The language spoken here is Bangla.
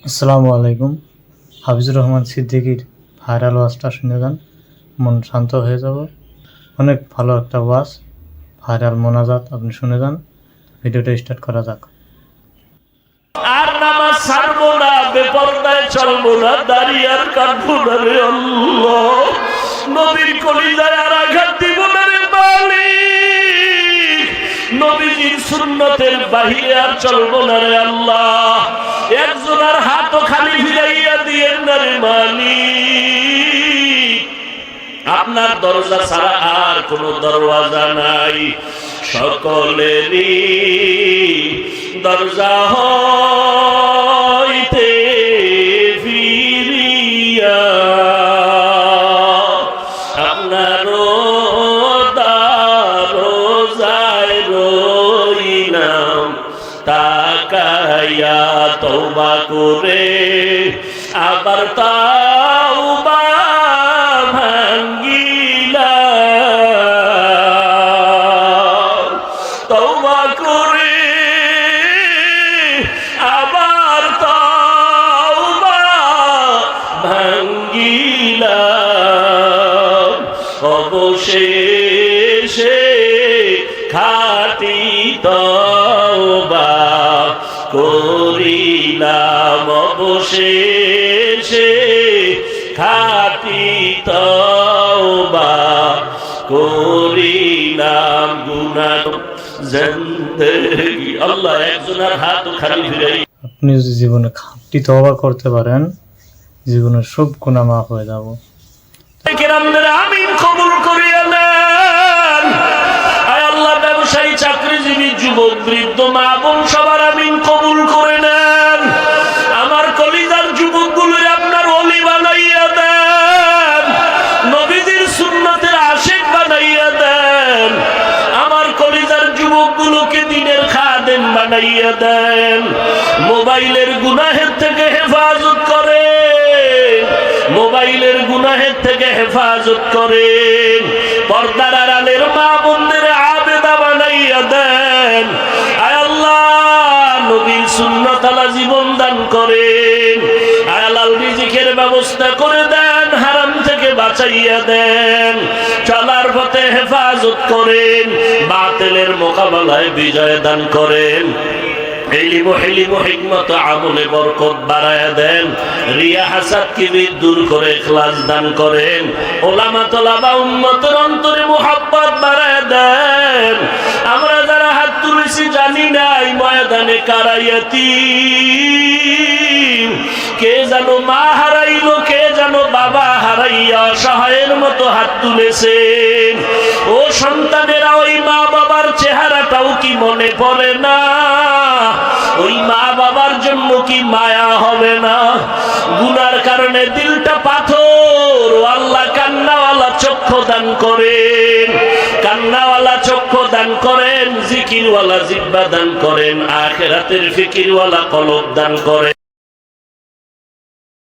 আসসালামু আলাইকুম। হাফিজুর রহমান সিদ্দিকীর ভাইরাল ওয়াজটা শুনে যান, মন শান্ত হয়ে যাব। অনেক ভালো একটা ওয়াজ, ভাইরাল মোনাজাত, আপনি শুনে যান। ভিডিওটা স্টার্ট করা যাক। আর নামাজ ছাড়বো না, বেপরদায় চলবো না, দাঁড়িয়ে আর কাঁদবো না রে আল্লাহ। নবীর কলিজায় আর আঘাত দিব না রে মালিক। নবীজির সুন্নতের বাহিরে আর চলবো না রে আল্লাহ। একজনের হাতও খালি ফিরাইয়া দিয়েন না রে মালিক। আপনার দরজা ছাড়া আর কোনো দরওয়াজা নাই। সকলেরই দরজা হইতে ফিরিয়া আপনারও দরজায় রইলাম তাকাইয়া, তওবা করে আবার তাওবা ভাঙ্গিলাম, তওবা করে আবার তাওবা ভাঙ্গিলাম, অবশেষে খাঁটি তওবা করিলাম, অবশেষে খাঁটি তওবা করিলাম। গুনাহ জিন্দেগি আল্লাহ একজনের হাত খালি ফিরাই। আপনি যদি জীবনে খাঁটি তওবা করতে পারেন, জীবনের সব গুনাহ মাফ হয়ে যাব। কেরামদের আমিন কবুল করিয়া নেন। আয় আল্লাহ, ব্যবসায়ী, চাকরিজীবী, যুবক, বৃদ্ধ, মা বোন সবার আমিন কবুল করে নেন। আমার কলিজার যুবকগুলো আপনার ওলি বানাইয়া দেন, নবীজির সুন্নতের আশিক বানাইয়া দেন। আমার কলিজার যুবকগুলোকে দিনের খাদেম বানাইয়া দেন। মোবাইলের গুনাহের থেকে হেফাজত করেন, মোবাইলের গুনাহের থেকে হেফাজত করেন। পর্দার আড়ালের মা বোনদের আবেদা বানাইয়া দেন। আয় আল্লাহ, নবীর সুন্নাত আলা জীবন দান করেন। আয় হালাল রিজিকের ব্যবস্থা করে দেন, হারাম থেকে বাঁচাইয়া দেন। চলার পথে হেফাজত করেন, বাতিলের মোকাবেলায় বিজয় দান করেন। ইলম হিকমত আমলে বরকত বাড়ায়া দেন। রিয়া হাসাদ কিবির দূর করে ইখলাস দান করেন। উলামা তোলাবা উম্মতের অন্তরে মুহাব্বত বাড়ায়া দেন। আমরা যারা হাত তুলেছি জানি নাই ময়দানে কারায়াতি, কে জানো মা হারাইলো, কে জানো বাবা হারাইয়া অসহায়ের মতো হাত তুলেছেন। ও সন্তানেরা, ওই মা বাবার চেহারাটাও কি মনে পড়ে না? ওই মা বাবার জন্য কি মায়া হবে না? গুনার কারণে দিলটা পাথর। আল্লাহ কান্নাওয়ালা চক্ষু দান করেন, কান্নাওয়ালা চক্ষু দান করেন, জিকিরওয়ালা জিহ্বা দান করেন, আখিরাতের ফিকিরওয়ালা কলব দান করেন।